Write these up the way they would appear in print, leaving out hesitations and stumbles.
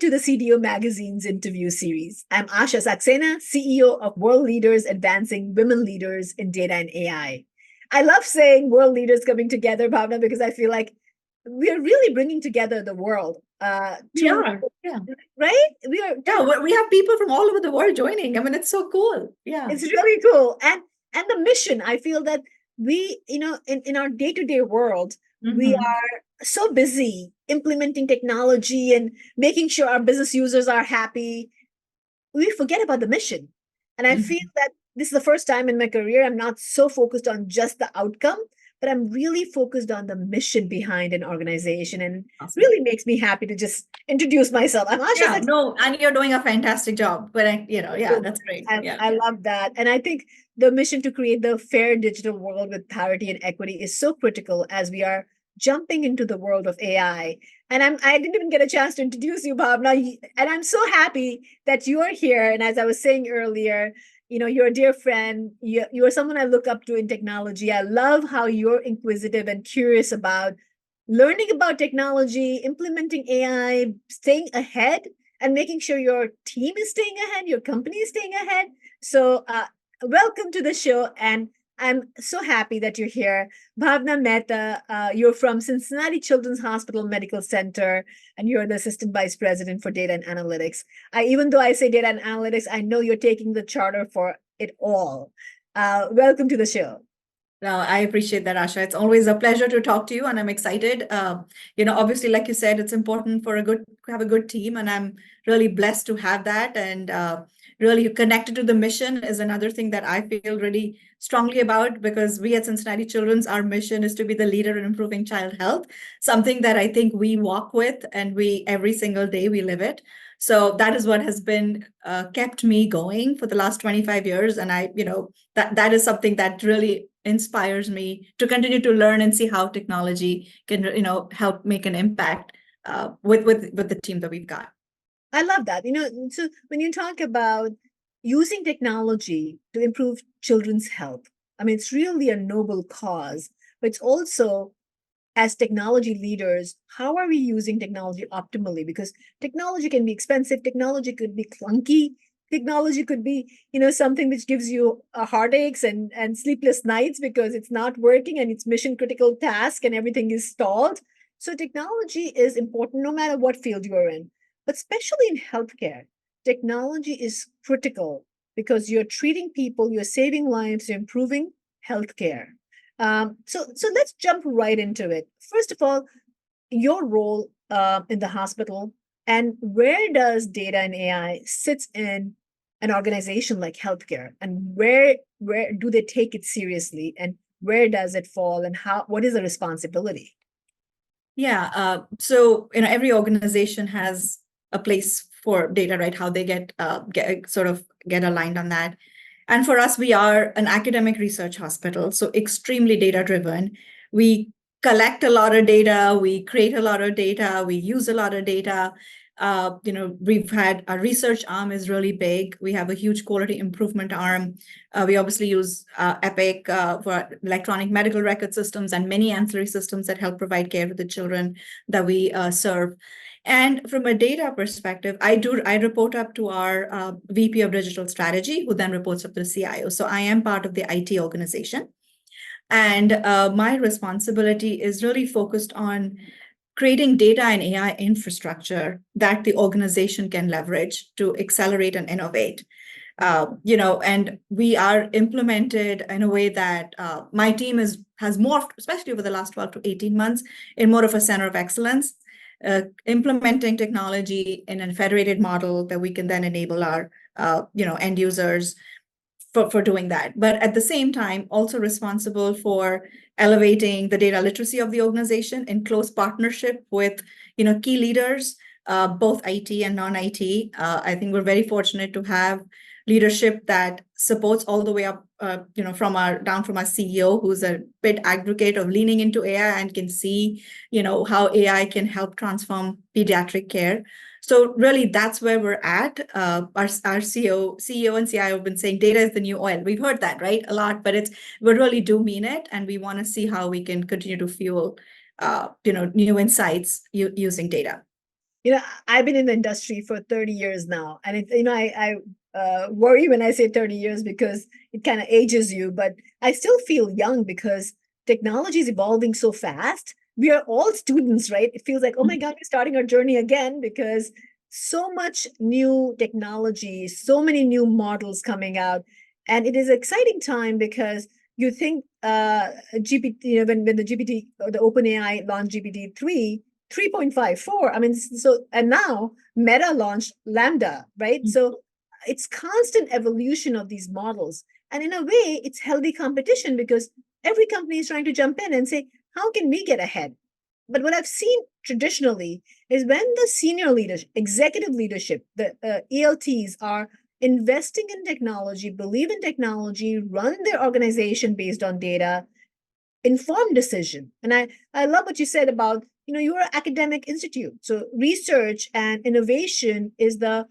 to the CDO Magazine's interview series. I'm Asha Saxena, CEO of World Leaders Advancing Women Leaders in Data and AI. I love saying world leaders coming together, Bhavna, because I feel like we're really bringing together the world. We are, yeah. Right? We are. Yeah, we have people from all over the world joining. I mean, it's so cool. Yeah. It's really cool. And the mission, I feel that we, in our day-to-day world, we are so busy implementing technology and making sure our business users are happy. We forget about the mission. And I feel that this is the first time in my career I'm not so focused on just the outcome, but I'm really focused on the mission behind an organization. And Awesome. really makes me happy to just introduce myself. I'm Asha. Yeah, no, and you're doing a fantastic job. But yeah, that's great. I love that. And I think the mission to create the fair digital world with parity and equity is so critical as we are jumping into the world of AI. And I didn't even get a chance to introduce you, Bhavna. And I'm so happy that you are here. And as I was saying earlier, you're a dear friend. You are someone I look up to in technology. I love how you're inquisitive and curious about learning about technology, implementing AI, staying ahead, and making sure your team is staying ahead, your company is staying ahead. So, welcome to the show. And I'm so happy that you're here. Bhavna Mehta, you're from Cincinnati Children's Hospital Medical Center, and you're the Assistant Vice President for Data and Analytics. Even though I say data and analytics, I know you're taking the charter for it all. Welcome to the show. No, I appreciate that, Asha. It's always a pleasure to talk to you, and I'm excited. Obviously, like you said, it's important to have a good team, and I'm really blessed to have that. And really connected to the mission is another thing that I feel really strongly about, because we at Cincinnati Children's, our mission is to be the leader in improving child health, something that I think we walk with, and we every single day we live it. So that is what has been kept me going for the last 25 years, and that is something that really inspires me to continue to learn and see how technology can help make an impact with the team that we've got. I love that. So when you talk about using technology to improve children's health, I mean, it's really a noble cause, but it's also, as technology leaders, how are we using technology optimally? Because technology can be expensive, technology could be clunky, technology could be, something which gives you heartaches and sleepless nights because it's not working and it's mission critical task and everything is stalled. So technology is important no matter what field you are in. But especially in healthcare, technology is critical because you're treating people, you're saving lives, you're improving healthcare. So let's jump right into it. First of all, your role in the hospital, and where does data and AI sits in an organization like healthcare, and where do they take it seriously, and where does it fall, and what is the responsibility? Yeah, so every organization has a place for data, right? How they get aligned on that. And for us, we are an academic research hospital, so extremely data driven. We collect a lot of data, we create a lot of data, we use a lot of data. We've had our research arm is really big. We have a huge quality improvement arm. We obviously use Epic for electronic medical record systems and many ancillary systems that help provide care to the children that we serve. And from a data perspective, I report up to our VP of Digital Strategy, who then reports up to the CIO. So I am part of the IT organization. And my responsibility is really focused on creating data and AI infrastructure that the organization can leverage to accelerate and innovate. And we are implemented in a way that my team has morphed, especially over the last 12 to 18 months, in more of a center of excellence, implementing technology in a federated model that we can then enable our end users for doing that. But at the same time, also responsible for elevating the data literacy of the organization in close partnership with key leaders, both IT and non-IT. I think we're very fortunate to have leadership that supports all the way up, from our CEO, who's a big advocate of leaning into AI and can see, how AI can help transform pediatric care. So really, that's where we're at. Our CEO and CIO have been saying data is the new oil. We've heard that, right, a lot, but we really do mean it, and we want to see how we can continue to fuel, new insights using data. I've been in the industry for 30 years now, and I worry when I say 30 years because it kind of ages you, but I still feel young because technology is evolving so fast. We are all students, right? It feels like, oh my God, we're starting our journey again because so much new technology, so many new models coming out. And it is an exciting time because you think GPT, when the GPT, or the OpenAI launched GPT 3.54. I mean, so, and now Meta launched Lambda, right? So it's constant evolution of these models. And in a way, it's healthy competition because every company is trying to jump in and say, how can we get ahead? But what I've seen traditionally is when the senior leadership, executive leadership, the ELTs are investing in technology, believe in technology, run their organization based on data, informed decision. And I love what you said about, you're an academic institute. So research and innovation is the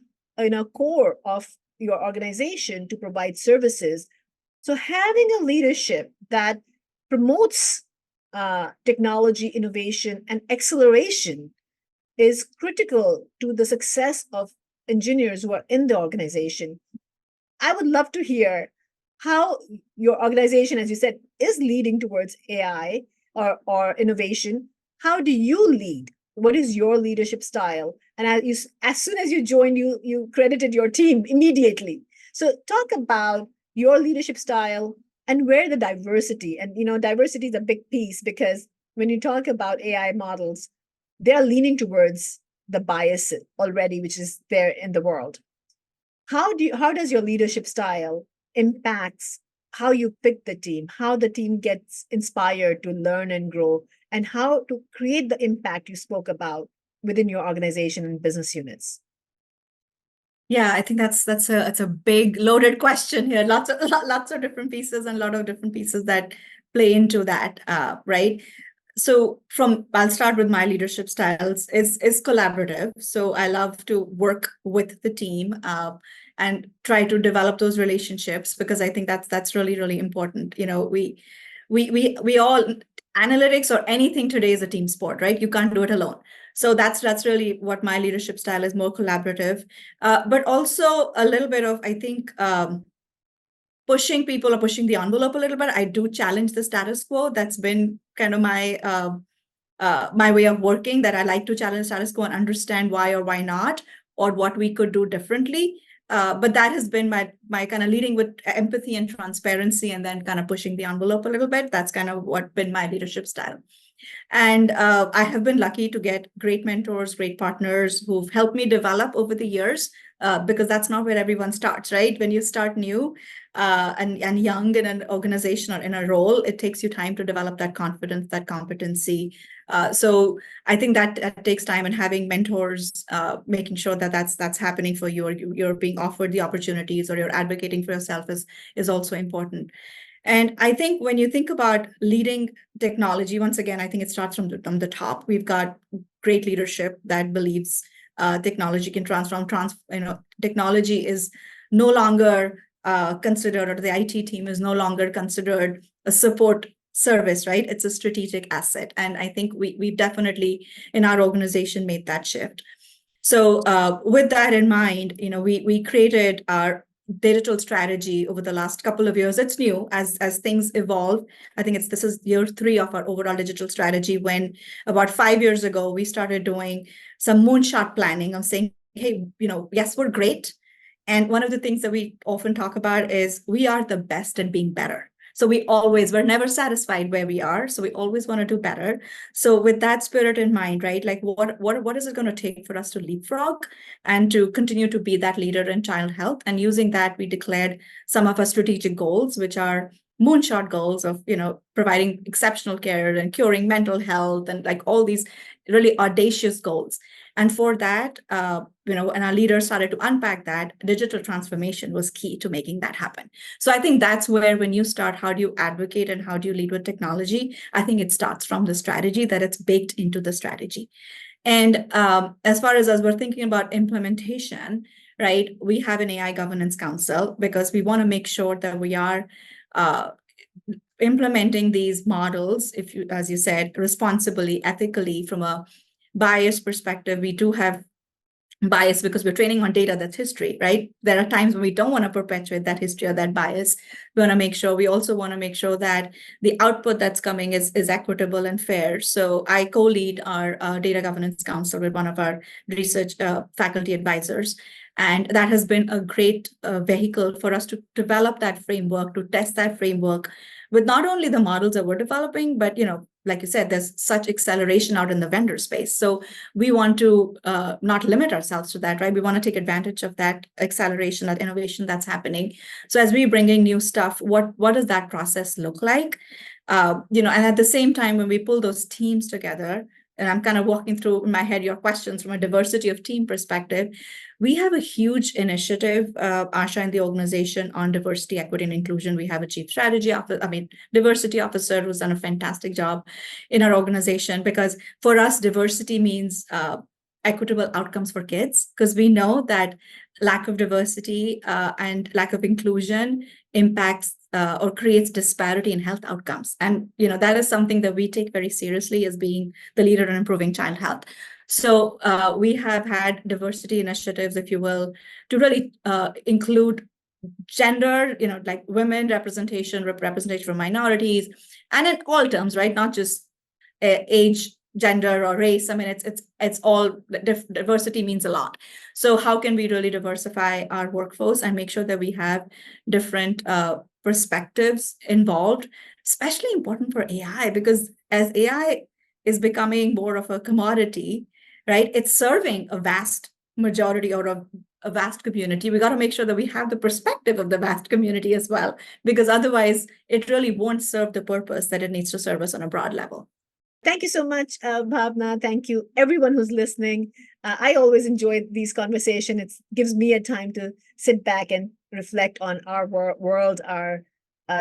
core of your organization to provide services. So having a leadership that promotes technology innovation and acceleration is critical to the success of engineers who are in the organization. I would love to hear how your organization, as you said, is leading towards AI or innovation. How do you lead? What is your leadership style? And as soon as you joined, you credited your team immediately. So talk about your leadership style and where the diversity, and diversity is a big piece because when you talk about AI models, they're leaning towards the bias already, which is there in the world. How does your leadership style impacts how you pick the team, how the team gets inspired to learn and grow, and how to create the impact you spoke about within your organization and business units? Yeah, I think that's a big loaded question here. Lots of different pieces and a lot of different pieces that play into that, right? So I'll start with my leadership styles is collaborative. So I love to work with the team and try to develop those relationships because I think that's really really important. We all analytics or anything today is a team sport, right? You can't do it alone. So that's really what my leadership style is, more collaborative, but also a little bit of, I think, pushing people or pushing the envelope a little bit. I do challenge the status quo. That's been kind of my way of working, that I like to challenge status quo and understand why or why not, or what we could do differently. But that has been my kind of leading with empathy and transparency, and then kind of pushing the envelope a little bit. That's kind of what been my leadership style. And I have been lucky to get great mentors, great partners who've helped me develop over the years, because that's not where everyone starts, right? When you start new and young in an organization or in a role, it takes you time to develop that confidence, that competency. So I think that takes time, and having mentors, making sure that that's happening for you, or you're being offered the opportunities, or you're advocating for yourself is also important. And I think when you think about leading technology, once again, I think it starts from the top. We've got great leadership that believes technology can transform. Technology is no longer considered, or the IT team is no longer considered a support service, right? It's a strategic asset. And I think we definitely in our organization made that shift. So with that in mind, we created our digital strategy over the last couple of years. It's new as things evolve. I think this is year 3 of our overall digital strategy, when about 5 years ago we started doing some moonshot planning of saying, hey, yes, we're great. And one of the things that we often talk about is we are the best at being better. So we're never satisfied where we are. So we always want to do better. So with that spirit in mind, right, like what is it going to take for us to leapfrog and to continue to be that leader in child health? And using that, we declared some of our strategic goals, which are moonshot goals of, providing exceptional care and curing mental health, and like all these really audacious goals. And for that, and our leaders started to unpack that, digital transformation was key to making that happen. So I think that's where, when you start, how do you advocate and how do you lead with technology? I think it starts from the strategy, that it's baked into the strategy. And as far as we're thinking about implementation, right, we have an AI governance council because we want to make sure that we are implementing these models, as you said, responsibly, ethically, from a bias perspective, we do have bias because we're training on data that's history, right? There are times when we don't want to perpetuate that history or that bias. We also want to make sure that the output that's coming is equitable and fair. So I co-lead our data governance council with one of our research faculty advisors. And that has been a great vehicle for us to develop that framework, to test that framework with not only the models that we're developing, but, like you said, there's such acceleration out in the vendor space. So we want to not limit ourselves to that, right? We want to take advantage of that acceleration, that innovation that's happening. So as we bring in new stuff, what does that process look like? And at the same time, when we pull those teams together, and I'm kind of walking through in my head your questions from a diversity of team perspective, we have a huge initiative, Asha, in the organization on diversity, equity, and inclusion. We have a chief diversity officer who's done a fantastic job in our organization, because for us, diversity means equitable outcomes for kids, because we know that lack of diversity and lack of inclusion impacts or creates disparity in health outcomes. And, that is something that we take very seriously as being the leader in improving child health. So we have had diversity initiatives, if you will, to really include gender, like women representation from minorities, and in all terms, right? Not just age, gender, or race. I mean, it's all diversity means a lot. So how can we really diversify our workforce and make sure that we have different perspectives involved, especially important for AI, because as AI is becoming more of a commodity, right? It's serving a vast majority or a vast community. We got to make sure that we have the perspective of the vast community as well, because otherwise it really won't serve the purpose that it needs to serve us on a broad level. Thank you so much, Bhavna. Thank you, everyone who's listening. I always enjoy these conversations. It gives me a time to sit back and reflect on our world, our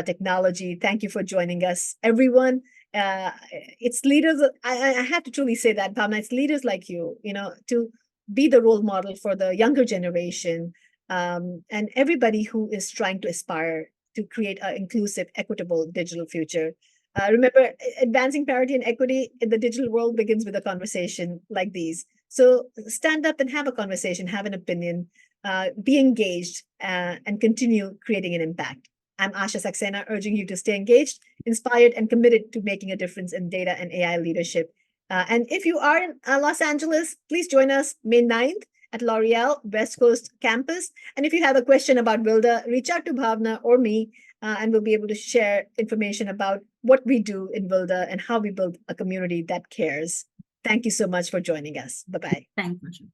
technology. Thank you for joining us, everyone. It's leaders. I have to truly say that, Bhavna. It's leaders like you, to be the role model for the younger generation, and everybody who is trying to aspire to create an inclusive, equitable digital future. Remember, advancing parity and equity in the digital world begins with a conversation like these. So stand up and have a conversation, have an opinion, be engaged, and continue creating an impact. I'm Asha Saxena, urging you to stay engaged, inspired, and committed to making a difference in data and AI leadership. And if you are in Los Angeles, please join us May 9th at L'Oreal West Coast campus. And if you have a question about WLDA, reach out to Bhavna or me, and we'll be able to share information about what we do in WLDA and how we build a community that cares. Thank you so much for joining us. Bye-bye. Thank you.